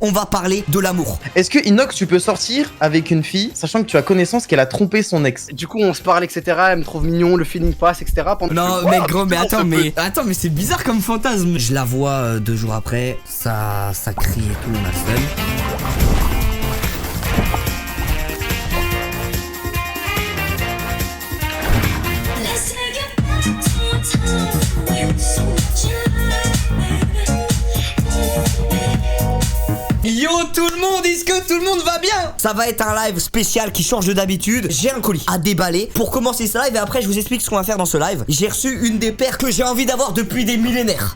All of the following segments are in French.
On va parler de l'amour. Est-ce que Inox, tu peux sortir avec une fille, sachant que tu as connaissance qu'elle a trompé son ex? Du coup, on se parle, etc. Elle me trouve mignon, le feeling passe, etc. Non, mais gros, mais attends, mais c'est bizarre comme fantasme. Je la vois 2 jours après, ça crie et tout, on a le seum. Yo tout le monde, est-ce que tout le monde va bien? Ça va être un live spécial qui change de d'habitude. J'ai un colis à déballer pour commencer ce live et après je vous explique ce qu'on va faire dans ce live. J'ai reçu une des paires que j'ai envie d'avoir depuis des millénaires.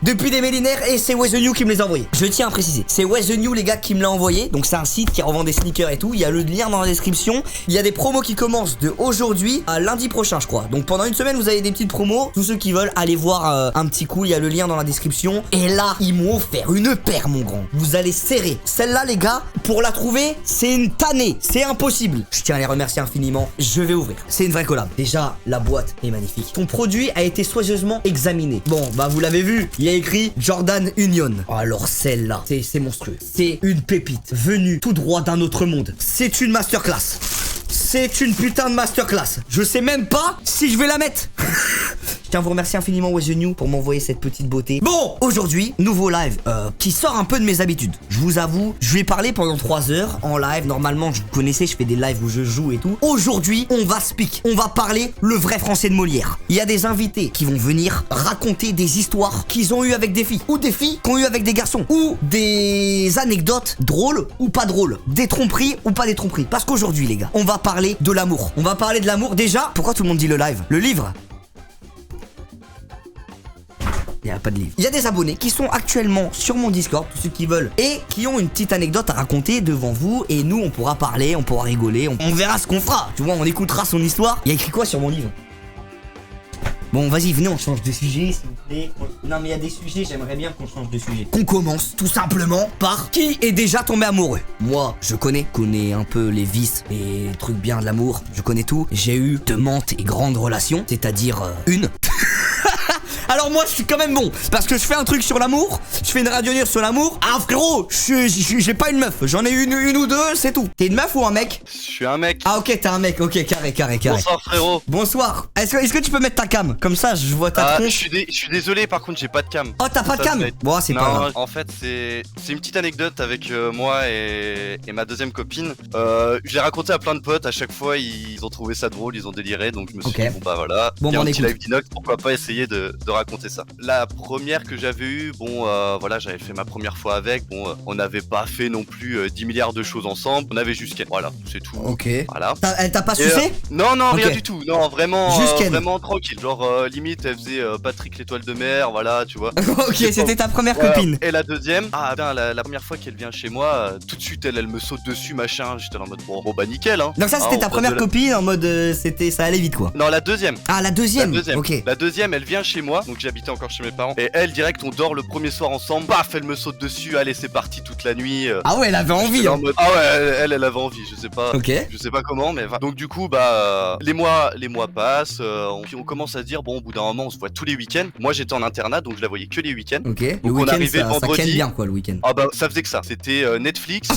Et c'est Where's the New qui me les a envoyés. Je tiens à préciser, c'est Where's the New les gars qui me l'a envoyé. Donc c'est un site qui revend des sneakers et tout. Il y a le lien dans la description. Il y a des promos qui commencent de aujourd'hui à lundi prochain je crois. Donc pendant une semaine vous avez des petites promos. Tous ceux qui veulent aller voir un petit coup, il y a le lien dans la description. Et là ils m'ont offert une paire mon grand. Vous allez serrer. Celle-là les gars, pour la trouver, c'est une tannée, c'est impossible. Je tiens à les remercier infiniment. Je vais ouvrir. C'est une vraie collab. Déjà, la boîte est magnifique. Ton produit a été soigneusement examiné. Bon, bah vous l'avez vu, il y a écrit Jordan Union. Oh, alors celle-là, c'est monstrueux. C'est une pépite venue tout droit d'un autre monde. C'est une masterclass. C'est une putain de masterclass. Je sais même pas si je vais la mettre. Je tiens à vous remercier infiniment Where's the New pour m'envoyer cette petite beauté. Bon, aujourd'hui, nouveau live qui sort un peu de mes habitudes. Je vous avoue, je vais parler pendant 3 heures en live. Normalement, vous connaissez, je fais des lives où je joue et tout. Aujourd'hui, on va speak. On va parler le vrai français de Molière. Il y a des invités qui vont venir raconter des histoires qu'ils ont eues avec des filles. Ou des filles qui ont eu avec des garçons. Ou des anecdotes drôles ou pas drôles. Des tromperies ou pas des tromperies. Parce qu'aujourd'hui, les gars, on va parler de l'amour. On va parler de l'amour. Déjà, pourquoi tout le monde dit le live? Le livre? Il n'y a pas de livre. Il y a des abonnés qui sont actuellement sur mon Discord, tous ceux qui veulent, et qui ont une petite anecdote à raconter devant vous. Et nous, on pourra parler, on pourra rigoler, on verra ce qu'on fera. Tu vois, on écoutera son histoire. Il y a écrit quoi sur mon livre? Bon, vas-y, venez, on change de sujet, s'il vous plaît. Non, mais il y a des sujets, j'aimerais bien qu'on change de sujet. Qu'on commence tout simplement par qui est déjà tombé amoureux. Moi, je connais un peu les vices et les trucs bien de l'amour. Je connais tout. J'ai eu de maintes et grandes relations, c'est-à-dire une. Alors moi je suis quand même bon parce que je fais un truc sur l'amour. Je fais une radio sur l'amour. Ah frérot, j'ai pas une meuf. J'en ai une ou deux, c'est tout. T'es une meuf ou un mec? Je suis un mec. Ah ok, t'es un mec, ok, carré. Bonsoir frérot. Bonsoir. Est-ce que tu peux mettre ta cam? Comme ça je vois ta tronche. Je suis désolé, par contre j'ai pas de cam. Oh t'as pas de cam? Bon c'est pas grave. En fait c'est une petite anecdote avec moi et ma deuxième copine. Je l'ai raconté à plein de potes. À chaque fois ils ont trouvé ça drôle, ils ont déliré. Donc je me suis dit bon bah voilà. Bon, il y a on un petit écoute. live d'Inox, pourquoi pas essayer de raconter ça. La première que j'avais eue, bon voilà, j'avais fait ma première fois avec. Bon on n'avait pas fait non plus 10 milliards de choses ensemble. On avait juste Ken. Voilà, c'est tout. Ok. Voilà. Elle t'a pas sucé? Non, Ok. rien du tout. Non, vraiment, Juste Ken. vraiment tranquille. Genre limite, elle faisait Patrick l'étoile de mer, voilà, tu vois. Ok, c'était ta première copine. Et la deuxième, putain, la première fois qu'elle vient chez moi, tout de suite elle me saute dessus, machin. J'étais en mode bon bah nickel, hein. Donc ça c'était ta on première passe de copine en mode ça allait vite quoi. Non, la deuxième. Ah la deuxième. Ok. La deuxième, elle vient chez moi, donc j'habitais encore chez mes parents. Et elle, direct, on dort le premier soir ensemble. Paf, elle me saute dessus. Allez, c'est parti toute la nuit. Ah ouais, elle avait envie. Hein. Ah ouais, elle avait envie. Je sais pas. Ok. Je sais pas comment, mais donc du coup, bah les mois passent. Puis on commence à se dire bon, au bout d'un moment, on se voit tous les week-ends. Moi, j'étais en internat, donc je la voyais que les week-ends. Ok. Donc Le on week-end arrivait ça vendredi. ken bien quoi le week-end. Ah bah ça faisait que ça. C'était Netflix.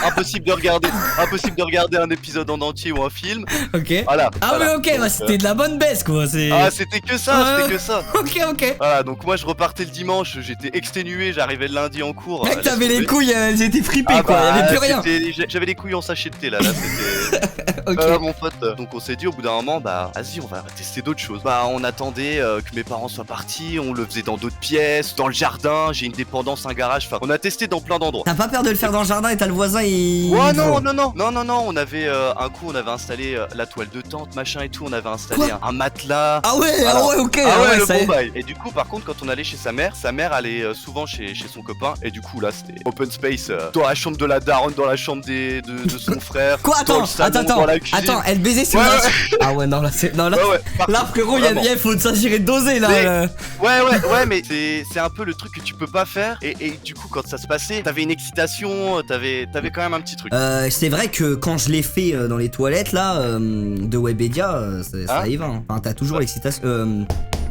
Impossible de regarder un épisode en entier ou un film. Ok. Voilà. Ah voilà. mais ok, bah, c'était de la bonne baisse quoi. Ah c'était que ça, c'était que ça. Ok. Voilà, donc moi je repartais le dimanche, j'étais exténué, j'arrivais le lundi en cours. Mec, t'avais les laisse tomber. couilles, elles étaient fripées Ah quoi, bah, y'avait plus rien. J'avais les couilles en sachet de thé là c'était. Ok. Mon pote. Donc on s'est dit au bout d'un moment, bah vas-y, on va tester d'autres choses. Bah on attendait que mes parents soient partis, on le faisait dans d'autres pièces, dans le jardin, j'ai une dépendance, un garage, enfin on a testé dans plein d'endroits. T'as pas peur de le faire dans le jardin et t'as le voisin et... Ouais non, on avait un coup on avait installé la toile de tente, machin et tout, on avait installé un matelas. Ah ouais, Voilà. ah ouais, ok. Ah ouais, le ça y bon est. bail. Et du coup, par contre, quand on allait chez sa mère allait souvent chez son copain. Et du coup, là, c'était open space dans la chambre de la daronne, dans la chambre de son frère. Quoi, dans le salon, dans la cuisine. attends, elle baisait sur Ouais, la... ouais. Ah ouais, non, là, c'est... Non, là, Ouais, là frérot, Vraiment. il faut s'agir de doser, là. Ouais, mais c'est un peu le truc que tu peux pas faire. Et du coup, quand ça se passait, t'avais une excitation, t'avais quand même un petit truc. C'est vrai que quand je l'ai fait dans les toilettes, là, de Webedia, ça y va. Hein. Enfin, t'as toujours l'excitation...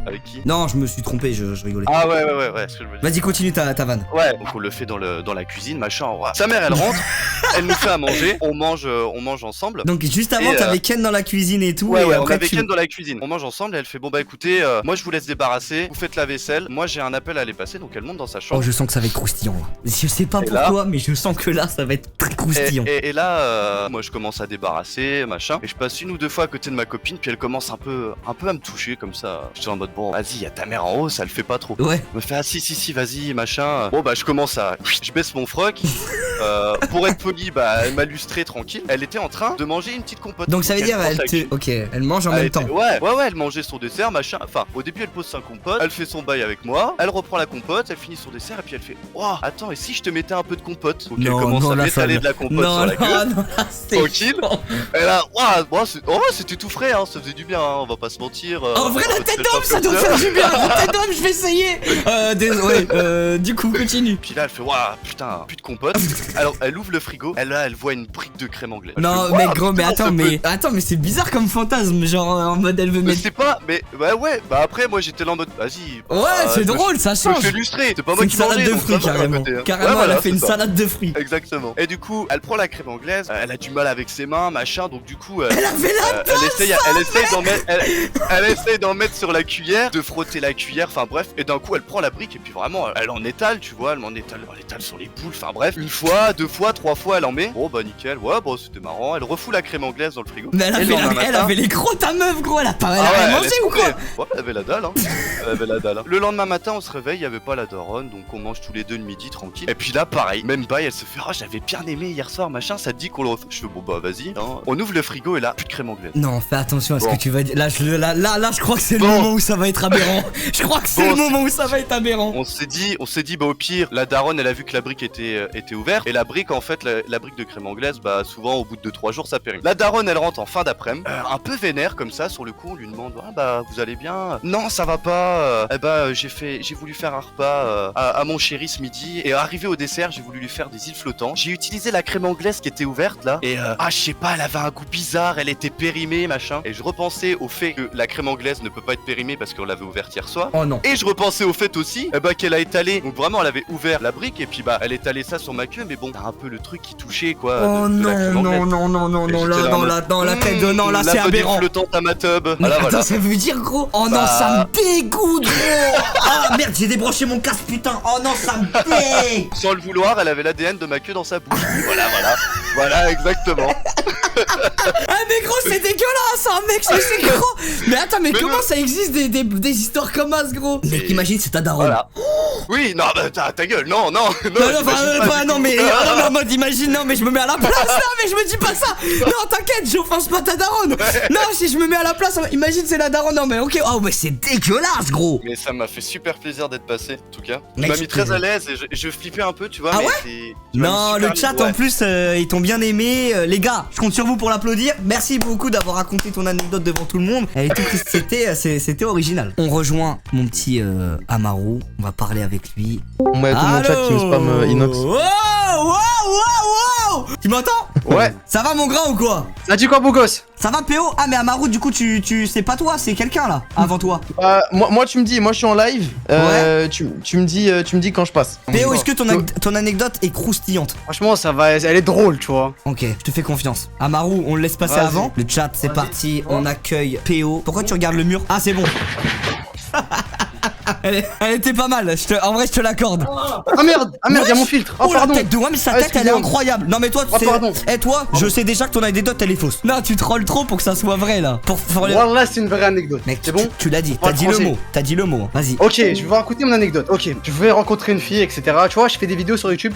Avec qui? Non, je me suis trompé, je rigolais. Ah ouais, ce que je veux dire. Vas-y, continue ta vanne. Ouais, donc on le fait dans la cuisine, machin. Ouais. Sa mère, elle rentre, elle nous fait à manger, on mange ensemble. Donc juste avant, Et, t'avais Ken dans la cuisine et tout, Ouais, et ouais, on après avait tu... Ken dans la cuisine. On mange ensemble et elle fait bon bah écoutez, moi je vous laisse débarrasser, vous faites la vaisselle, moi j'ai un appel à aller passer, donc elle monte dans sa Oh, chambre. je sens que ça va être croustillant là. Je sais pas Et pourquoi, mais je sens que là, ça va être très croustillant. Et là, moi je commence à débarrasser, machin, et je passe une ou deux fois à côté de ma copine, puis elle commence un peu à me toucher comme ça. J'étais en mode bon, vas-y, y a ta mère en haut, ça le fait pas trop. Ouais. Elle me fait ah si, vas-y, machin. Bon bah je commence à, je baisse mon froc. Pour être poli, bah elle m'a lustré tranquille. Elle était en train de manger une petite compote. Donc ça veut dire, elle elle te... Ok, elle mange en Elle même était- temps. Ouais, elle mangeait son dessert, machin. Enfin, au début, elle pose sa compote, elle fait son bail avec moi, elle reprend la compote, elle finit son dessert, et puis elle fait oh, attends, et si je te mettais un peu de compote? Donc elle commence à là, ça m'étaler me- de la compote non, sur la gueule. non, là, c'est Tranquille. chiant. Et là, ouah, bon, en vrai, c'était tout frais, hein, ça faisait du bien, hein, on va pas se mentir. En vrai, la tête c'est d'homme, pas ça comme doit faire du bien. La tête d'homme, je vais essayer. Désolé, du coup, continue. Puis là, elle fait waouh, putain, plus de compote. Alors, elle ouvre le frigo, elle voit une brique de crème anglaise. Elle Non, fait, mais Ouah, gros, mais putain, attends, mais c'est bizarre comme fantasme. Genre, en mode, elle veut Mais mettre. c'est pas, mais bah ouais, bah après moi j'étais là en mode vas-y. Ouais, c'est drôle, ça Je me change. fais illustrer, c'est pas C'est moi une qui salade mangeais, de donc fruits, ça va, carrément. à côté, hein. Carrément, Ouais, voilà, elle a fait c'est une ça. salade de fruits. Exactement. Et du coup, elle prend la crème anglaise, elle a du mal avec ses mains, machin, donc du coup, Elle avait la elle essaye d'en mettre sur la cuillère, de frotter la cuillère, enfin bref, et d'un coup elle prend la brique et puis vraiment elle en étale, tu vois, elle étale sur les boules, enfin bref, une fois, deux fois, trois fois elle en met. Bon bah nickel, ouais, bon c'était marrant, elle refout la crème anglaise dans le frigo. Mais Et le lendemain elle matin- avait les crocs, ta meuf, gros, elle a pas Ah elle a ouais, rien elle mangé laisse ou quoi? tomber. Ouais, elle avait la dalle, hein. Elle avait la dalle. Hein. Le lendemain matin, on se réveille, il y avait pas la daronne, donc on mange tous les deux le midi tranquille. Et puis là, pareil, même bail, elle se fait, oh, j'avais bien aimé hier soir, machin, ça te dit qu'on le refait. Je fais, bon bah vas-y. Hein. On ouvre le frigo et là, plus de crème anglaise. Non, fais attention à ce Bon. que tu vas dire. Là, je crois que c'est le Bon. moment où ça va être aberrant. Je crois que c'est le Bon, moment où ça va être aberrant. On s'est dit, bah au pire, la daronne, elle a vu que la brique était ouverte. Et la brique, en fait, la brique de crème anglaise, bah souvent, au bout de 2-3 jours, ça périme. La daronne, elle rentre en fin d'après-midi, un peu vénère comme ça, sur le coup, on lui demande, ah bah vous allez bien? Non, ça va pas. Eh bah, j'ai voulu faire un repas à mon chéri ce midi. Et arrivé au dessert, j'ai voulu lui faire des îles flottantes. J'ai utilisé la crème anglaise qui était ouverte là. Et je sais pas, elle avait un goût bizarre, elle était périmée, machin. Et je repensais au fait que la crème anglaise ne peut pas être périmée parce qu'on l'avait ouverte hier soir. Oh non. Et je repensais au fait aussi qu'elle a étalé, donc vraiment elle avait ouvert la brique et puis bah elle étalait ça sur ma queue, mais bon, t'as un peu le truc qui touchait quoi. Oh de la crème anglaise. non, Et là, j'étais là en dans la tête de non, là, la c'est vedette aberrant. flottante à ma tub. Mais Voilà, attends, voilà. ça veut dire gros. Oh non, Bah. ça me dégoûte gros. Ah merde, j'ai débranché mon casque, putain. Oh non, ça me dégoûte. Sans le vouloir, elle avait l'ADN de ma queue dans sa bouche. Voilà, exactement. Ah mais gros, c'est dégueulasse, hein, mec, c'est gros. Mais attends, mais comment non. ça existe des histoires comme ça, gros? Mec, imagine, c'est ta daronne. Voilà. Oui, non, bah ta gueule, non. Non, j'imagine pas, du non, coup. mais non, en mode imagine, non, mais je me mets à la place là, mais je me dis pas ça. Non, t'inquiète, j'offense pas ta daronne. Non, si je me mets à la place, imagine c'est la daronne, non, mais ok, oh, mais c'est dégueulasse, gros. Mais ça m'a fait super plaisir d'être passé, en tout cas. Tu Mec, m'as mis très à l'aise et je flippais un peu, tu vois. Ah mais ouais tu m'as Non, mis le super chat bien, en ouais. plus, ils t'ont bien aimé. Les gars, je compte sur vous pour l'applaudir. Merci beaucoup d'avoir raconté ton anecdote devant tout le monde. Elle était triste, c'était original. On rejoint mon petit Amaru. On va parler avec lui. Moi, il y a tout mon chat qui me spam Inox. Wow. Tu m'entends? Ouais. Ça va mon grand ou quoi? Ça dit quoi, beau gosse? Ça va PO? Ah mais Amaru du coup tu c'est pas toi, c'est quelqu'un là avant toi. Moi, tu me dis, moi je suis en live. Tu me dis quand je passe. PO, est-ce que ton anecdote est croustillante? Franchement, ça va, elle est drôle, tu vois. Ok, je te fais confiance. Amaru, on le laisse passer Vas-y. avant. Le chat, c'est parti. On accueille PO. Pourquoi tu regardes le mur? Ah, c'est bon. Elle était pas mal. En vrai, je te l'accorde. Ah merde, y'a mon filtre. Oh, Oh la pardon. tête de ouais, mais sa Ah, tête elle est excusez-moi. incroyable. Non mais toi Oh, c'est pardon. Et toi, je sais déjà que ton anecdote elle est fausse. Non, tu trolles trop pour que ça soit vrai là. Voilà, c'est une vraie anecdote. Mec, C'est bon? tu l'as dit, On va t'as dit le le français. mot. T'as dit le mot. Vas-y. Ok, je vais vous raconter mon anecdote. Ok, je voulais rencontrer une fille, etc. Tu vois, je fais des vidéos sur YouTube,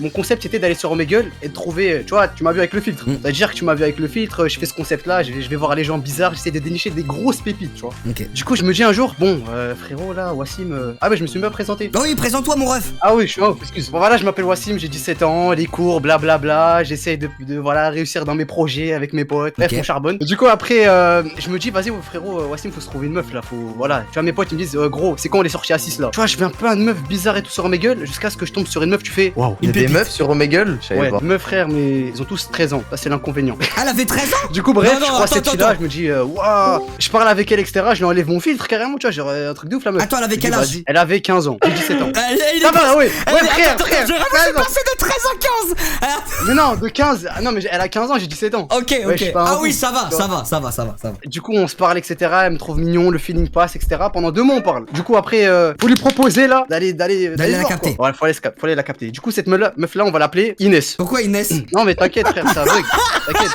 Mon concept était d'aller sur Omegle et de trouver, tu vois, tu m'as vu avec le filtre. Mm. C'est-à-dire que tu m'as vu avec le filtre, je fais ce concept-là, je vais voir les gens bizarres, j'essaie de dénicher des grosses pépites, tu vois. Ok. Du coup, je me dis un jour, bon, frérot là, Wassim. Ah, mais je me suis même pas présenté. Oh oui, présente-toi, mon ref. Ah oui, je suis off, excuse. Bon voilà, je m'appelle Wassim, j'ai 17 ans, les cours, blablabla, j'essaie de voilà, réussir dans mes projets avec mes potes, bref, Ok. on charbonne. Du coup après, je me dis, vas-y frérot, Wassim, faut se trouver une meuf là, faut, voilà. Tu vois, mes potes ils me disent, gros, c'est quand on est sorti à 6 là. Tu vois, je fais un peu une meuf bizarre et tout sur mes gueules, jusqu'à ce que je tombe sur une meuf, tu fais, waouh. Il y a des pépite. meufs sur Omegle, je savais Ouais, pas. meufs frères, mais ils ont tous 13 ans, ça c'est l'inconvénient. Ah, elle avait 13 ans. Du coup, bref, Non, non, je crois attends, cette attends, fille-là, attends. je me dis, waouh, je parle avec elle, etc. Je lui enlève mon filtre carrément, tu vois, genre un truc de ouf la meuf. Attends, elle avait Je dis, quel âge? vas-y. Elle avait 15 ans, j'ai 17 ans. Il Ça va, ouais, Elle- ouais, attends, frère. je 13 suis ans. passé de 13 à 15. Mais non, de 15. Ah non, mais elle a 15 ans, j'ai 17 ans. Ok, Ouais, je suis pas un Ah fou, oui, ça va, tu ça vois. va, ça va, ça va, ça va. Du coup, on se parle, etc. Elle me trouve mignon, le feeling passe, etc. Pendant 2 mois, on parle. Du coup, après, faut lui proposer là d'aller la voir, capter. quoi. Ouais, faut aller la capter. Du coup, cette meuf là, on va l'appeler Inès. Pourquoi Inès? Non, mais t'inquiète, frère, ça bug. T'inquiète.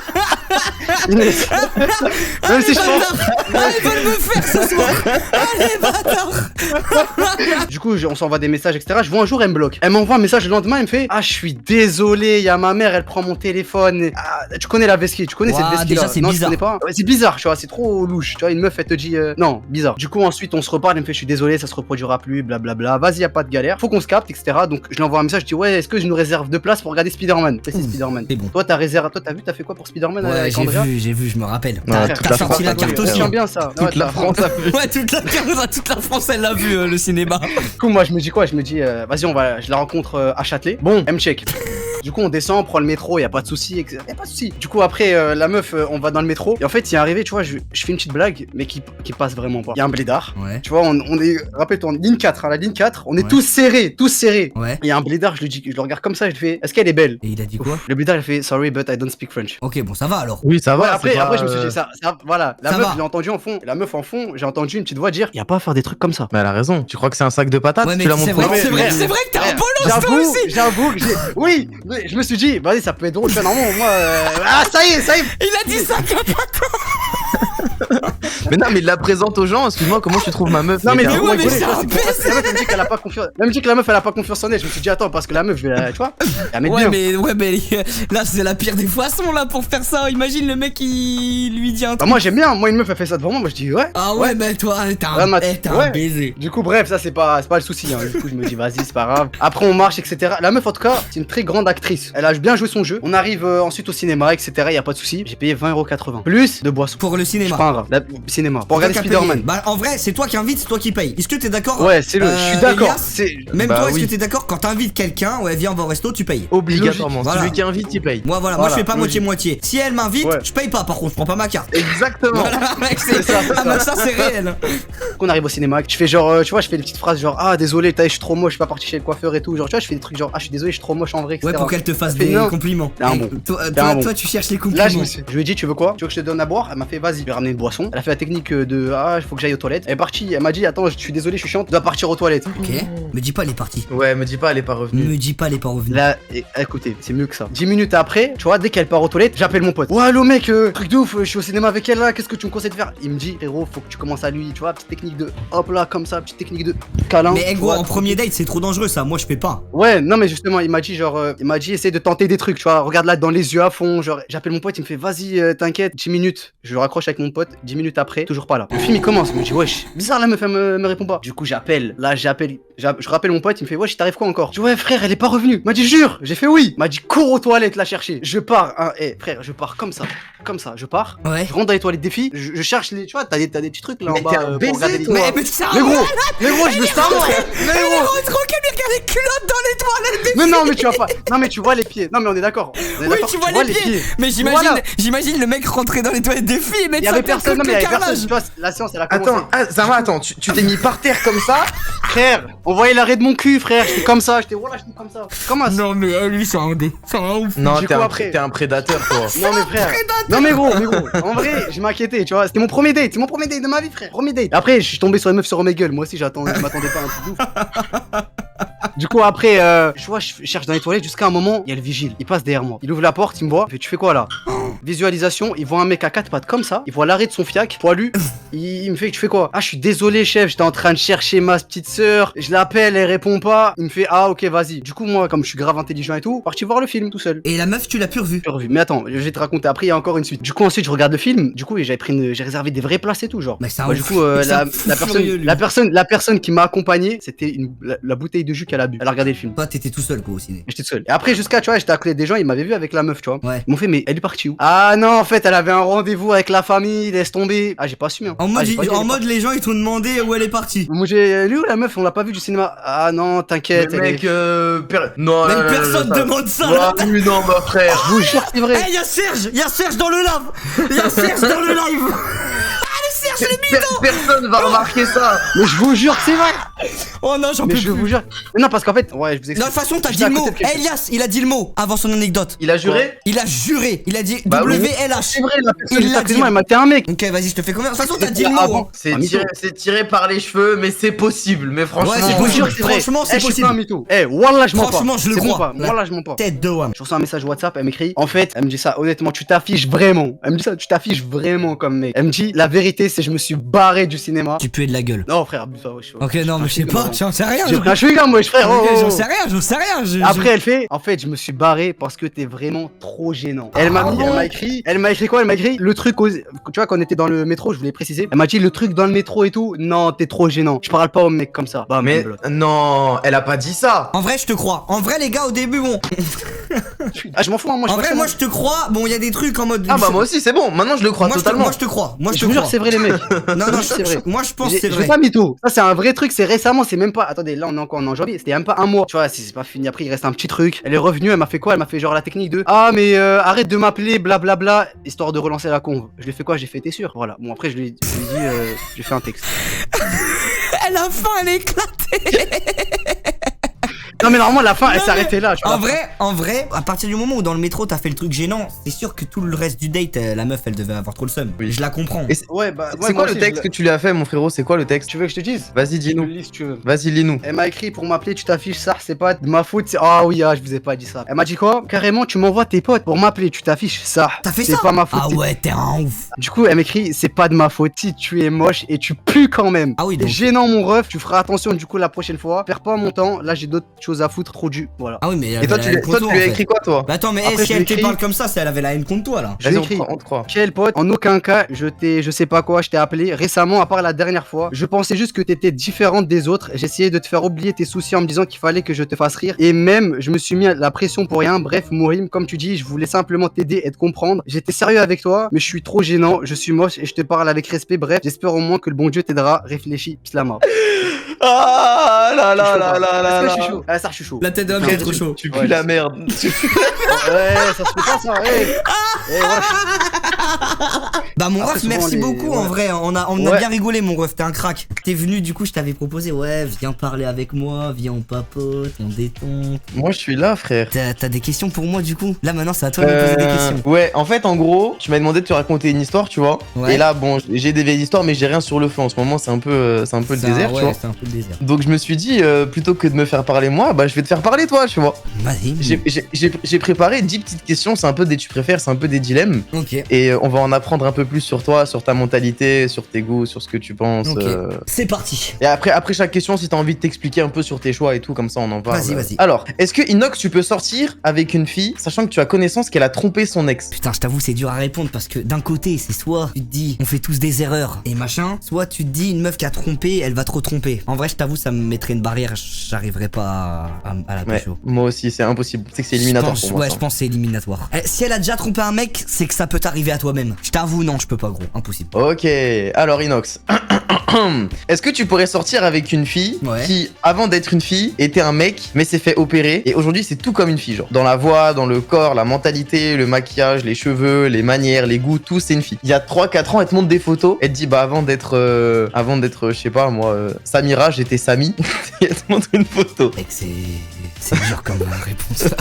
Inès. Même si je pense. Ah, ils veulent me faire ce soir. Allez, bâtard. Du coup, on s'envoie des messages, etc. Je vois un jour, elle me bloque. Elle m'envoie un message le lendemain, elle me fait, ah, je suis désolé, il y a ma mère, elle prend mon téléphone. Ah, tu connais la vesquille, tu connais cette Ouah, vesquille déjà, là. c'est Non, bizarre. tu connais pas. Ouais, c'est bizarre, tu vois, c'est trop louche. Tu vois, une meuf, elle te dit, non, bizarre. Du coup, ensuite, on se reparle, elle me fait, je suis désolé, ça se reproduira plus, blablabla. Vas-y, y a pas de galère. Faut qu'on se capte, etc. Donc, je lui envoie un message, je dis, ouais, est-ce que je nous réserve 2 places pour regarder Spider-Man? C'est Spider-Man. C'est bon. Toi, t'as réservé, toi, t'as vu, t'as fait quoi pour Spider-Man Ouais, avec j'ai Andrea? vu, je me rappelle. Ouais, T'as toute t'as la sorti France la a vu, carte ouais. aussi. J'aime bien ça. Toute la France a vu. Ouais, toute la France, elle l'a vu, le cinéma. Du coup, moi, je me dis quoi? Je me dis, vas-y, je la rencontre à Châtelet. Bon, elle me check. Du coup, on descend, on prend le métro, y a pas de souci, etc. Y a pas de souci. Du coup, après, la meuf, on va dans le métro. Et en fait, il est arrivé, tu vois, je fais une petite blague, mais qui passe vraiment pas. Il y a un blédard. Ouais. Tu vois, on est, rappelle-toi, ligne 4, à la ligne 4, on est Ouais. tous serrés. Ouais. Il y a un blédard, je le regarde comme ça, je lui fais, est-ce qu'elle est belle? Et il a dit quoi? Le blédard, il fait, sorry, but I don't speak French. Ok, bon, ça va alors. Oui, ça va. Ouais, après, c'est pas, après, je me suis dit, ça voilà. La Ça meuf, va. je l'ai entendu en fond. La meuf en fond, j'ai entendu une petite voix dire, y a pas à faire des trucs comme ça. Mais elle a raison. Tu crois que c'est un sac de patates? Ouais, mais Tu l'as c'est montré. vrai, mais c'est vrai, frère, c'est vrai que t'es un frère, bolos toi aussi. J'avoue que j'ai. Oui, mais je me suis dit, vas-y, ça peut être drôle. Je fais, normalement, moi. Ah, ça y est. Il a dit ça comme Mais non, mais il la présente aux gens. Excuse-moi, comment tu trouves ma meuf? Non, mais t'es du un- coup, ouais, mais rigoler, c'est tu vois, un c'est pour- parce que la meuf, elle me dit qu'elle a pas confiance. Elle me dit que la meuf, elle a pas confiance en elle. Je me suis dit, attends, parce que la meuf, je vais la. Tu vois, la mettre bien. Ouais, mais là, c'est la pire des façons là pour faire ça. Imagine le mec, il lui dit un Bah, truc. moi, j'aime bien. Moi, une meuf, elle fait ça devant moi. Moi, je dis, ouais. Ah ouais, mais toi, t'es Ouais, un ouais. baiser. Du coup, bref, ça, c'est pas le souci. Hein. Du coup, je me dis, vas-y, c'est pas grave. Après, on marche, etc. La meuf, en tout cas, c'est une très grande actrice. Elle a bien joué son jeu. On arrive ensuite au cinéma, etc. Y a pas de souci. J'ai payé 20,80€. Plus de boissons. Pour le Je suis cinéma. pas un rat. Cinéma. Pour regarder Toi qui as Spider-Man. payé. Bah, en vrai, c'est toi qui invites, c'est toi qui paye. Est-ce que t'es d'accord? Ouais, c'est le. Je suis d'accord. Elias, C'est Même Bah toi, est-ce oui. que t'es d'accord quand t'invites quelqu'un, ouais, viens, on va au resto, tu payes. Obligatoirement. Voilà. Celui qui invite, il paye. Moi, voilà, moi je fais pas moitié-moitié. Si elle m'invite, Ouais. je paye pas, par contre, je prends pas ma carte. Exactement. Voilà, mec, C'est ça, c'est ah, bah, ça, c'est réel. qu'on arrive au cinéma, je fais genre, tu vois, je fais des petites phrases genre, ah désolé, je suis trop moche, je suis pas parti chez le coiffeur et tout. Genre, tu vois, je fais des trucs genre, ah je suis désolé, je suis trop moche en vrai, etc. Ouais, pour qu'elle te fasse Elle fait, des non. compliments. T'es un Hey, bon. Toi, T'es un bon. toi, tu cherches les compliments. Là, je lui ai dit, tu veux quoi? Tu veux que je te donne à boire? Elle m'a fait, vas-y, je lui ai ramené une boisson. Elle a fait la technique de, ah, il faut que j'aille aux toilettes. Elle est partie, elle m'a dit, attends, je suis désolé, je suis chiante, tu dois partir aux toilettes. Ok, me dis pas, elle est partie. Ouais, me dis pas, elle est pas revenue. Me dis pas, elle est pas revenue. Là, écoutez, c'est mieux que ça. 10 minutes après, tu vois, dès qu'elle part aux toilettes, j'appelle mon pote. Ouais, allô mec, truc de ouf, je suis au cinéma avec elle là, qu'est-ce que tu me conseilles de faire? Il me dit, frérot, faut que tu commences à lui, tu vois, petite technique de hop là, comme ça, petite technique de câlin. Mais tu gros, vois, en premier date, c'est trop dangereux ça. Moi, je fais pas. Ouais, non, mais justement, il m'a dit, genre, essaie de tenter des trucs, tu vois, regarde là dans les yeux à fond. Genre, j'appelle mon pote, il me fait, vas-y, t'inquiète, 10 minutes. Je le raccroche avec mon pote, 10 minutes après, toujours pas là. Le film, il commence, je me dis, wesh, bizarre, la meuf, elle me répond pas. Du coup, j'appelle, je rappelle mon pote, il me fait, wesh, t'arrives quoi encore? Je dis, ouais, frère, elle est pas revenue. Il m'a dit, jure, j'ai fait oui. Il m'a dit, cours aux toilettes la chercher. Je pars, hein, frère, je pars comme ça, je pars. Ouais. Je rentre dans les toilettes des filles, je cherche les, tu vois, t'as des petits trucs là Mais en bas t'es un pour baiser, regarder les toi. Mais ça. Mais gros, je veux savoir. Mais Elle est gros. rentrée au camion, regarde les culottes dans les toilettes. Mais non, mais tu vas pas. Non, mais tu vois les pieds. Non, mais on est d'accord. Oui, tu vois les pieds. Mais j'imagine le mec rentrer dans les toilettes des filles et mettre Il y sa avait tête personne. comme Non, mais il y le avait personne. carrelage. Tu vois, la séance, elle a commencé. Attends, Zama, attends, tu t'es mis par terre comme ça? Frère, on voyait l'arrêt de mon cul, frère. J'étais comme ça. J'étais comme ça. Comment ça? Non, mais lui, c'est un dé. C'est un ouf. Non, Du t'es coup, un, après- t'es un prédateur, toi. Non, mais frère. Non, mais gros. En vrai, je m'inquiétais, tu vois. C'était mon premier date. C'est mon premier date de ma vie, frère. Premier date. Après, je suis tombé sur une meuf sur Omegle. Moi aussi, je m'attendais pas à un truc de ouf. Du coup, après, je cherche dans les toilettes jusqu'à un moment, il y a le vigile. Il passe derrière moi. Il ouvre la porte, il me voit. Il fait, tu fais quoi là? Visualisation, il voit un mec à 4 pattes comme ça, il voit l'arrêt de son fiac, poilu, il me fait, tu fais quoi? Ah, je suis désolé chef, j'étais en train de chercher ma petite sœur, je l'appelle, elle répond pas, il me fait ah ok vas-y. Du coup moi comme je suis grave intelligent et tout, parti voir le film tout seul. Et la meuf, tu l'as plus revue. Revu. Mais attends, je vais te raconter après, il y a encore une suite. Du coup ensuite je regarde le film, du coup j'ai réservé des vraies places et tout genre. Mais c'est un Moi, du fou- coup c'est un fou furieux, lui. la personne qui m'a accompagné, c'était la bouteille de jus qu'elle a bu. Elle a regardé le film. Toi, t'étais tout seul, quoi, au ciné. J'étais tout seul. Et après jusqu'à tu vois, j'étais à côté des gens, ils m'avaient vu avec la meuf, tu vois. Ouais. Ils m'ont fait mais elle est partie où? Ah non en fait elle avait un rendez-vous avec la famille, laisse tomber. Ah j'ai pas assumé. Hein. En mode, Ah, j'ai pas dit, elle est partie. les gens, ils t'ont demandé où elle est partie. Moi j'ai lui ou la meuf, on l'a pas vu du cinéma. Ah non, t'inquiète. Le elle mec, est- non, Même personne demande ça, là. Ouais, oui, non, ma frère. Je vous jure que c'est vrai. Eh, y'a Serge dans le live. Y'a Serge dans le live. Ah, le Serge, le mytho. Personne va remarquer ça. Mais je vous jure que c'est vrai. Oh non, j'en Mais peux je plus. vous jure. Mais non parce qu'en fait, ouais, je vous De explique. toute façon, t'as dit J'étais le à mot. côté de quelqu'un. Elias, il a dit le mot avant son anecdote. Il a juré? Il a juré. Il a dit Bah oui. WLH. C'est vrai, la personne Il juste l'a à côté de dit. moi, elle m'a fait un mec. Ok, vas-y, je te fais confiance. De toute façon, t'as dit le Ah mot. bon hein. C'est Un mytho. tiré par les cheveux, mais c'est possible. Mais franchement, Ouais, c'est Je vous jure possible. que c'est vrai. Franchement, c'est Eh, je suis possible. pas un mytho. Eh, wallah, je mens pas. Franchement, je le C'est bon crois. pas. Wallah, je mens pas. Tête de Wam. Je reçois un message WhatsApp, elle m'écrit. En fait, elle me dit ça, honnêtement, tu t'affiches vraiment. Elle me dit ça, tu t'affiches vraiment comme mec. Elle me dit, la vérité, c'est que je me suis barré du cinéma. Tu puais de la gueule. Non, frère, abuse pas, wesh. Ok, non, mais je sais pas. J'en sais rien. J'ai pris un chewing-gum, wesh, frère. Ok, oh, oh, j'en oh. sais rien. Après, elle fait, en fait, je me suis barré parce que t'es vraiment trop gênant. Elle m'a écrit quoi? Elle m'a écrit le truc, tu vois, quand on était dans le métro, je voulais préciser. Elle m'a dit le truc dans le métro et tout. Non, t'es trop gênant. Je parle pas aux mecs comme ça. Bah, mais non, elle a pas dit ça. En vrai, je te crois. En vrai, les gars, au début, bon. Ah, je m'en fous, hein, moi, je En vrai, moi, je te crois. Bon, il y a des trucs en mode. Ah bah moi aussi, c'est bon. Maintenant, je le crois totalement. Moi, je te crois. Moi, je je te vous jure crois. que c'est vrai, les mecs. Non, non, c'est vrai. moi, je pense que c'est Je vrai. vais pas mytho. Ça, c'est un vrai truc. C'est récemment. C'est même pas. Attendez, là, on est encore en janvier. C'était même pas un mois. Tu vois, c'est pas fini. Après, il reste un petit truc. Elle est revenue. Elle m'a fait quoi? Elle m'a fait genre la technique de ah, mais arrête de m'appeler, blablabla, histoire de relancer la conve. Je lui ai fait quoi? J'ai fait, t'es sûr? Voilà. Bon, après, je lui ai dit, j'ai fait un texte. Elle a faim, elle est éclatée. Non, mais normalement, la fin, elle Non, s'est arrêtée là. tu vois, En vrai, à partir du moment où dans le métro t'as fait le truc gênant, c'est sûr que tout le reste du date, la meuf elle devait avoir trop le seum. Oui. Je la comprends. Et Ouais, bah. c'est quoi le texte que tu lui as fait, mon frérot? C'est quoi le texte? Tu veux que je te dise? Vas-y, Je te dis-nous. le lis si tu veux. Vas-y, lis-nous. Elle m'a écrit pour m'appeler, tu t'affiches, ça c'est pas de ma faute. Ah oui, ah, je vous ai pas dit ça. Elle m'a dit quoi? Carrément, tu m'envoies tes potes pour m'appeler, tu t'affiches, ça. T'as fait C'est ça? pas ma faute. Ah ouais, t'es un ouf. Du coup, elle m'écrit, c'est pas de ma faute si tu es moche et tu pues quand même. Ah oui, T'es donc. gênant, mon ref, tu feras attention du coup la prochaine fois. Perds pas mon temps, là j'ai d'autres choses à foutre, trop du. Voilà. Ah oui, mais Et toi, tu lui as écrit quoi, toi? Bah attends, mais Après, si je elle lui te écris- parle comme ça, c'est elle avait la haine contre toi là. Je lui Vas-y, écris. on te croit. Quel pote, en aucun cas, je sais pas quoi, je t'ai appelé récemment, à part la dernière fois. Je pensais juste que t'étais différente des autres. J'essayais de te faire oublier tes soucis en me disant qu'il fallait que je te fasse rire. Et même, je me suis mis la pression pour rien. Bref, Mourim, comme tu dis, je voulais simplement t'aider et te comprendre. J'étais sérieux avec toi, mais je suis trop gênant, je suis moche et je te parle avec respect. Bref, j'espère au moins que le bon Dieu t'aidera. Réfléchis, Slama. Ah là là là là là Est-ce que là. je suis chaud? Ah, ça, je suis chaud. La tête d'homme, Frère, c'est trop chaud. Tu pues la merde. Ouais, ça se fait pas ça. Ouais, Bah mon Après, ref, souvent, merci les- beaucoup ouais. en vrai, on a Ouais. bien rigolé mon ref, t'es un crack. T'es venu du coup, je t'avais proposé, ouais, viens parler avec moi, viens on papote, on détend. Moi, je suis là, frère. T'as des questions pour moi du coup? Là maintenant c'est à toi de me poser des questions. Ouais, en fait, en gros, tu m'as demandé de te raconter une histoire, tu vois. Ouais. Et là, bon, j'ai des vieilles histoires, mais j'ai rien sur le feu. En ce moment, c'est un peu le désert, tu vois. C'est un peu le désert. Donc, je me suis dit, plutôt que de me faire parler moi, bah, je vais te faire parler toi, tu vois. Vas-y. J'ai préparé 10 petites questions, c'est un peu des tu préfères, c'est un peu des dilemmes. Ok. Et on va en apprendre un peu plus sur toi, sur ta mentalité, sur tes goûts, sur ce que tu penses. Ok. C'est parti. Et après chaque question, si t'as envie de t'expliquer un peu sur tes choix et tout, comme ça on en parle. Vas-y. Alors, est-ce que Inox, tu peux sortir avec une fille, sachant que tu as connaissance qu'elle a trompé son ex? Putain, je t'avoue, c'est dur à répondre parce que d'un côté, c'est soit tu te dis on fait tous des erreurs et machin, soit tu te dis une meuf qui a trompé, elle va trop tromper. En vrai, je t'avoue, ça me mettrait une barrière, j'arriverais pas à la Ouais, pécho. moi aussi, c'est impossible. C'est que c'est éliminatoire pour moi. Ouais, ça. je pense que c'est éliminatoire. Si elle a déjà trompé un mec, c'est que ça peut t'arriver à toi-même. Je t'avoue, non, je peux pas, gros. Impossible. Ok, alors Inox. Est-ce que tu pourrais sortir avec une fille Ouais. qui, avant d'être une fille, était un mec, mais s'est fait opérer et aujourd'hui c'est tout comme une fille, genre dans la voix, dans le corps, la mentalité, le maquillage, les cheveux, les manières, les goûts, tout c'est une fille. Il y a 3-4 ans, elle te montre des photos, elle te dit bah avant d'être, je sais pas moi, Samira, j'étais Samy. Et elle te montre une photo. Mec, c'est dur comme réponse là.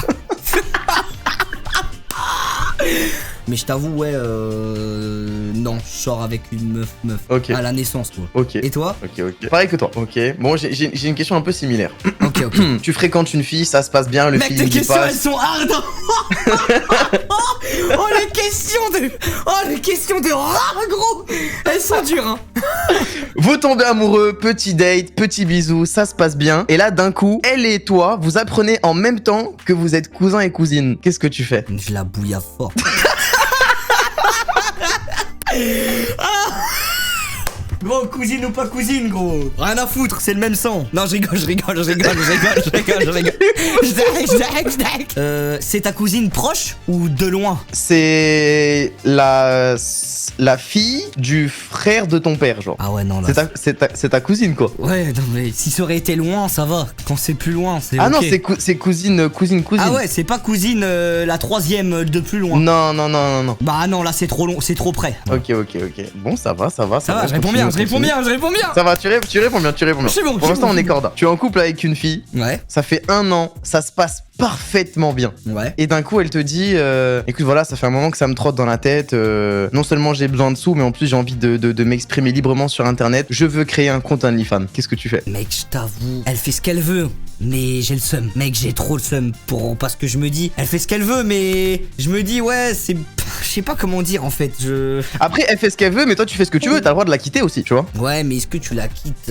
Mais je t'avoue, ouais, non, je sors avec une meuf. Ok. À la naissance, quoi. Ok. Et toi? Ok. Pareil que toi. Ok. Bon, j'ai une question un peu similaire. Ok. ok. Tu fréquentes une fille, ça se passe bien, le Mec, feeling tes il questions, elles passe. sont hard. Oh, les questions de rare, gros. Elles sont dures, hein. Vous tombez amoureux, petit date, petit bisou, ça se passe bien. Et là, d'un coup, elle et toi, vous apprenez en même temps que vous êtes cousin et cousine. Qu'est-ce que tu fais? Je la bouilla fort. Gros, cousine ou pas cousine, gros. Rien à foutre, c'est le même sang. Non, je rigole. C'est ta cousine proche ou de loin? C'est la fille du frère de ton père, genre. Ah ouais, non, là. C'est ta cousine, quoi. Ouais, non, mais si ça aurait été loin, ça va. Quand c'est plus loin, c'est. Ah ok. non, c'est cousine. Ah ouais, c'est pas cousine la troisième de plus loin. Non. Bah non, là c'est trop long, c'est trop près. Ok. Bon, ça va. Ça va, je réponds bien. Ça va, tu réponds bien. C'est bon, Pour l'instant, on est corda. Tu es en couple avec une fille. Ouais. Ça fait 1 an, ça se passe parfaitement bien. Ouais. Et d'un coup, elle te dit écoute, voilà, ça fait un moment que ça me trotte dans la tête. Non seulement j'ai besoin de sous, mais en plus j'ai envie de m'exprimer librement sur internet. Je veux créer un compte OnlyFans. Qu'est-ce que tu fais? Mec, je t'avoue, elle fait ce qu'elle veut. Mais j'ai le seum. Mec, j'ai trop le seum parce que je me dis, elle fait ce qu'elle veut, mais je me dis, ouais, c'est. Je sais pas comment dire en fait. Après, elle fait ce qu'elle veut, mais toi tu fais ce que tu veux. T'as le droit de la quitter aussi, tu vois. Ouais, mais est-ce que tu la quittes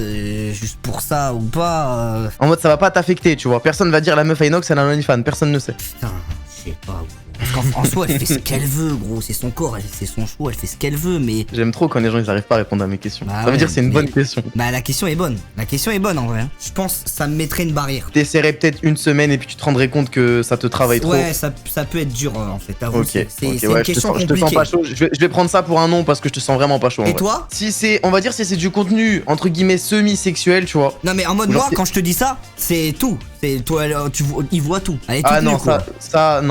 juste pour ça ou pas En mode, ça va pas t'affecter, tu vois. Personne va dire la meuf à Inox, elle a un OnlyFans. Personne ne sait. Putain, je sais pas. Parce qu'en soi, elle fait ce qu'elle veut, gros. C'est son corps, c'est son choix, elle fait ce qu'elle veut, mais. J'aime trop quand les gens ils arrivent pas à répondre à mes questions. Bah Ça veut ouais, dire que c'est une mais- bonne question. Bah, la question est bonne. La question est bonne en vrai. Je pense que ça me mettrait une barrière. T'essaierais peut-être 1 semaine et puis tu te rendrais compte que ça te travaille trop. Ouais, ça peut être dur en fait. T'avoue, Ok, c'est ok, une ouais, question je te sens compliquée. pas chaud. Je vais prendre ça pour un non parce que je te sens vraiment pas chaud. en Et vrai. toi? Si c'est, on va dire, si c'est du contenu entre guillemets semi-sexuel, tu vois. Non mais en mode Genre, moi c'est- quand je te dis ça, c'est tout. C'est toi, il voit tout. Elle est toute Ah nue, non, quoi. ça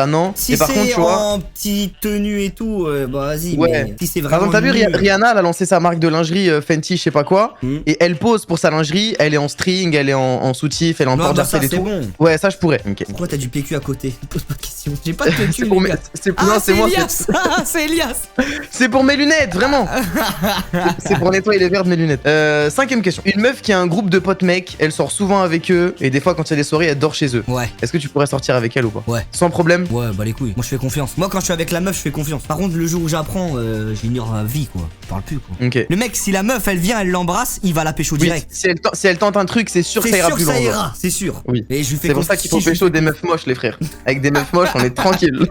non. Si et par contre, c'est tu vois. en petite tenue et tout, bah vas-y. Ouais. Mais si c'est Par vraiment. exemple, t'as vu nu- Rihanna, elle a lancé sa marque de lingerie Fenty, je sais pas quoi, Hmm. et elle pose pour sa lingerie, elle est en string, elle est en soutif, elle est en Non, bah porte ça et c'est tout. bon. Ouais, ça je pourrais. Ok. Pourquoi t'as du PQ à côté? Pose pas de questions. J'ai pas de PQ. C'est pour les mes, gars. c'est Ah, non, c'est moi, Elias. Ah, c'est Elias. c'est pour mes lunettes, vraiment. C'est pour nettoyer les verres de mes lunettes. 5ème question. Une meuf qui a un groupe de potes mecs, elle sort souvent avec eux, et des fois quand il y a des soirées, elle dort chez eux. Ouais. Est-ce que tu pourrais sortir avec elle ou pas? Ouais. Sans problème. Ouais, bah les couilles. Moi je fais confiance. Moi quand je suis avec la meuf, je fais confiance. Par contre, le jour où j'apprends, j'ignore la vie quoi. Je parle plus quoi. Ok. Le mec, si la meuf elle vient, elle l'embrasse, il va la pécho Oui, direct. si elle tente un truc, c'est sûr que C'est ça ira sûr plus que ça loin. ira, c'est sûr. Oui. Et je lui fais C'est pour ça qu'il faut si je lui pécho des meufs moches, les frères. Avec des meufs moches, on est tranquille.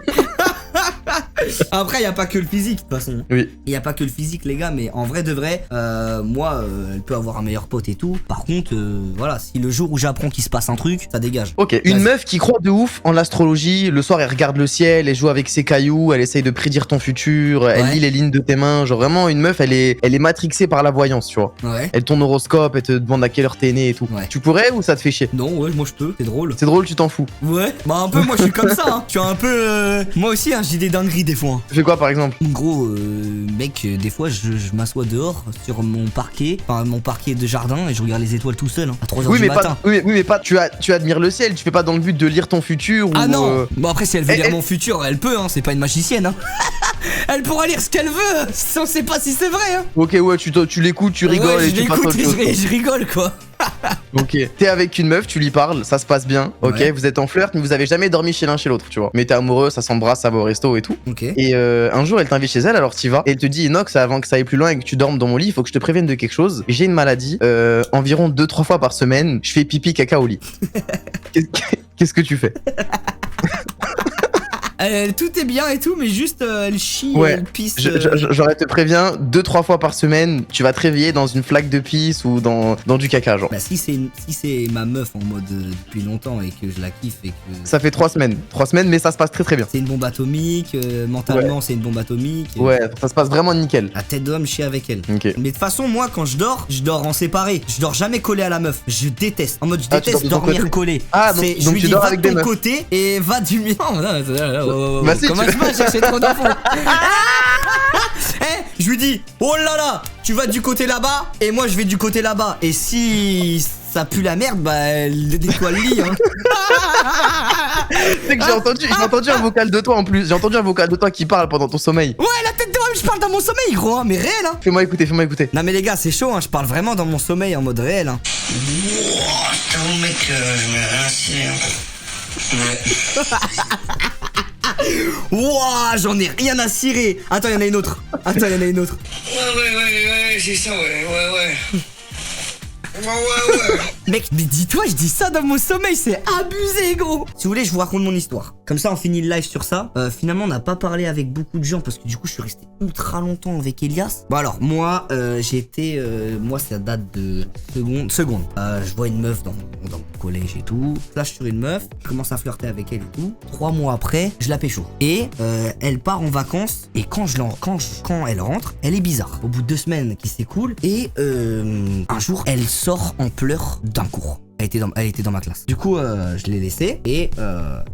Après, y a pas que le physique, de toute façon. Oui. Y a pas que le physique, les gars, mais en vrai de vrai, moi, elle peut avoir un meilleur pote et tout. Par contre, voilà, si le jour où j'apprends qu'il se passe un truc, ça dégage. Ok, une Vas-y. meuf qui croit de ouf en l'astrologie, le soir elle regarde le ciel, elle joue avec ses cailloux, elle essaye de prédire ton futur, elle Ouais. lit les lignes de tes mains, genre vraiment une meuf elle est matrixée par la voyance, tu vois. Ouais. Elle ton horoscope, elle te demande à quelle heure t'es né et tout. Ouais. Tu pourrais ou ça te fait chier? Non, ouais, moi je peux, c'est drôle. C'est drôle, tu t'en fous. Ouais, bah un peu, moi je suis comme ça, hein. Je suis un peu. Moi aussi, hein, je dis des dingueries des fois. Hein. Tu fais quoi par exemple? En gros, mec, des fois je m'assois dehors sur mon parquet, enfin mon parquet de jardin et je regarde les étoiles tout seul, hein, à 3h Oui du mais, matin. pas, oui, mais pas, tu admires le ciel, tu fais pas dans le but de lire ton futur ou... Ah non Bon après si elle veut lire elle- mon futur, elle peut, hein, c'est pas une magicienne, hein. Elle pourra lire ce qu'elle veut, on sait pas si c'est vrai, hein. Ok ouais, tu l'écoutes, tu rigoles Ouais, et je tu passes à l'écoute autre et chose. je rigole quoi. Ok, t'es avec une meuf, tu lui parles, ça se passe bien, ok, Ouais. vous êtes en flirt, mais vous avez jamais dormi chez l'un chez l'autre, tu vois. Mais t'es amoureux, ça s'embrasse, ça va au resto et tout. Ok. Et un jour, elle t'invite chez elle, alors t'y vas, et elle te dit Inox, avant que ça aille plus loin et que tu dormes dans mon lit, il faut que je te prévienne de quelque chose. J'ai une maladie, environ 2-3 fois par semaine, je fais pipi caca au lit. Qu'est-ce que tu fais? Tout est bien et tout, mais juste elle chie, Ouais. elle pisse. J'aurais te préviens, 2-3 fois par semaine, tu vas te réveiller dans une flaque de pisse ou dans du caca, genre. Bah si c'est ma meuf en mode depuis longtemps et que je la kiffe et que Ça fait 3 semaines. 3 semaines, mais ça se passe très très bien. c'est une bombe atomique, mentalement c'est une bombe atomique. Ouais, ça se passe vraiment nickel. La tête d'homme chie avec elle. Ok. Mais de toute façon, moi, quand je dors en séparé. Je dors jamais collé à la meuf. Je déteste. En mode, je Ah, tu dors déteste de ton dormir côté. collé. Ah, donc- C'est- donc je lui tu dis, dors va avec de des ton meufs. côté et va du mien. Non, Bah si, comment tu- je vais chercher trop d'infos. Je Je lui dis, oh là là, tu vas du côté là-bas et moi je vais du côté là-bas. Et si ça pue la merde, bah elle nettoie le lit. Hein. C'est que j'ai entendu un vocal de toi en plus. J'ai entendu un vocal de toi qui parle pendant ton sommeil. Ouais, la tête de moi, je parle dans mon sommeil, gros, hein, mais réel, hein. Fais-moi écouter, fais-moi écouter. Non mais les gars, c'est chaud, hein, je parle vraiment dans mon sommeil en mode réel. Hein. T'avoue mec, je me rincé. Wouah, j'en ai rien à cirer. Attends, il y en a une autre. Ouais, c'est ça, ouais. Ouais. Mec, mais dis-toi, je dis ça dans mon sommeil, c'est abusé, gros. Si vous voulez, je vous raconte mon histoire. Comme ça, on finit le live sur ça. Finalement, on n'a pas parlé avec beaucoup de gens parce que du coup, je suis resté ultra longtemps avec Elias. Bon alors, moi, moi, ça date de seconde. Je vois une meuf dans mon collège et tout. Flash sur une meuf, je commence à flirter avec elle et tout. 3 mois après, je la pécho. Et elle part en vacances. Et quand elle rentre, elle est bizarre. Au bout de 2 semaines qui s'écoulent, et un jour, elle sort en pleurs d'un cours. Elle était dans ma classe. Du coup, je l'ai laissée et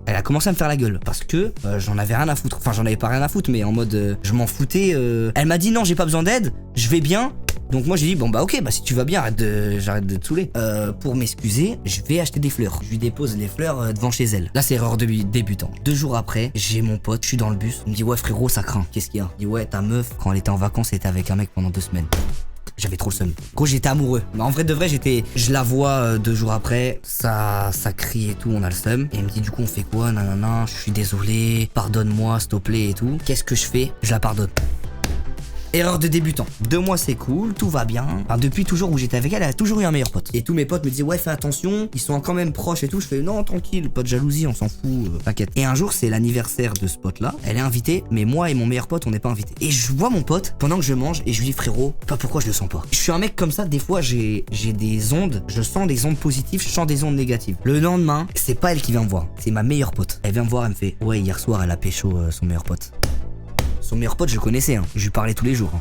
elle a commencé à me faire la gueule parce que j'en avais rien à foutre. Enfin, j'en avais pas rien à foutre, mais en mode je m'en foutais. Elle m'a dit non, j'ai pas besoin d'aide, je vais bien. Donc moi j'ai dit bon bah ok, bah si tu vas bien, j'arrête de te saouler. Pour m'excuser, je vais acheter des fleurs. Je lui dépose les fleurs devant chez elle. Là c'est erreur de débutant. 2 jours après, j'ai mon pote, je suis dans le bus. Il me dit ouais frérot, ça craint. Qu'est-ce qu'il y a? Il dit ouais, ta meuf quand elle était en vacances, elle était avec un mec pendant 2 semaines. J'avais trop le seum. Gros, j'étais amoureux. Mais en vrai de vrai, je la vois 2 jours après. Ça crie et tout, on a le seum. Et elle me dit, du coup, on fait quoi? Nanana, je suis désolé. Pardonne-moi, s'il te plaît et tout. Qu'est-ce que je fais? Je la pardonne. Erreur de débutant. 2 mois c'est cool, tout va bien. Enfin, depuis toujours où j'étais avec elle, elle a toujours eu un meilleur pote. Et tous mes potes me disaient ouais fais attention, ils sont quand même proches et tout. Je fais non tranquille, pas de jalousie, on s'en fout, t'inquiète. Et un jour c'est l'anniversaire de ce pote là, elle est invitée, mais moi et mon meilleur pote on n'est pas invités. Et je vois mon pote pendant que je mange et je lui dis frérot, pas pourquoi je le sens pas. Je suis un mec comme ça, des fois j'ai des ondes, je sens des ondes positives, je sens des ondes négatives. Le lendemain, c'est pas elle qui vient me voir, c'est ma meilleure pote. Elle vient me voir, elle me fait ouais hier soir elle a pécho son meilleur pote. Son meilleur pote, je connaissais, hein. Je lui parlais tous les jours. Hein.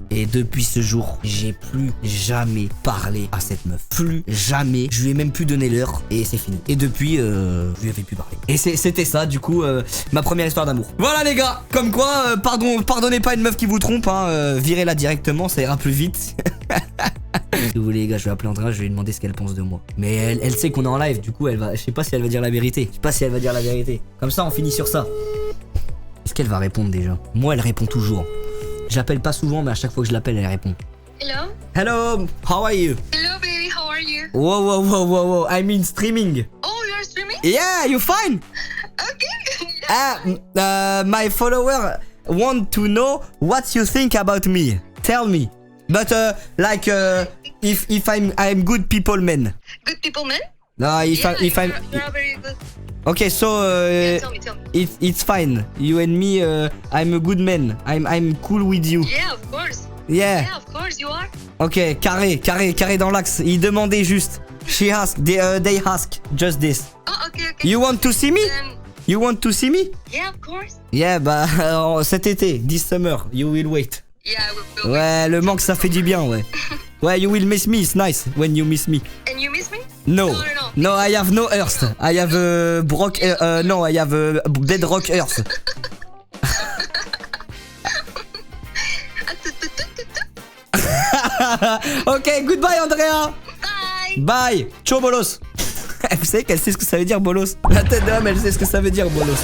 Et depuis ce jour, j'ai plus jamais parlé à cette meuf. Plus jamais. Je lui ai même plus donné l'heure et c'est fini. Et depuis, je lui avais plus parlé. Et c'était ça, du coup, ma première histoire d'amour. Voilà les gars, comme quoi, pardonnez pas une meuf qui vous trompe, hein. Virez-la directement, ça ira plus vite. Si vous voulez les gars, je vais appeler Andrea, je vais lui demander ce qu'elle pense de moi. Mais elle sait qu'on est en live, du coup, je sais pas si elle va dire la vérité. Comme ça, on finit sur ça. Est-ce qu'elle va répondre déjà? Moi, elle répond toujours. J'appelle pas souvent, mais à chaque fois que je l'appelle, elle répond. Hello? Hello, how are you? Hello, baby, how are you? Whoa, I mean streaming. Oh, you're streaming? Yeah, you fine? Okay. My follower want to know what you think about me. Tell me. But if I'm good people man. Good people, man? No, if I'm You're very good. okay, so Yeah, tell me. it's fine. You and me, I'm a good man. I'm cool with you. Yeah, of course. Yeah. Yeah, of course you are. Ok, carré dans l'axe. Il demandait juste. She asked, they ask just this. Oh, okay. You want to see me? Then, You want to see me? yeah, of course. Yeah, bah cet été, this summer, you will wait. Yeah, we'll Ouais, le manque ça fait du bien, ouais. Ouais, you will miss me, it's nice when you miss me. And you miss me? No, No. no, I have no earth. I have no, I have bedrock earth. Ok, goodbye Andrea. Bye. Bye. Ciao bolos. Vous savez qu'elle sait ce que ça veut dire bolos. La tête d'homme, elle sait ce que ça veut dire bolos.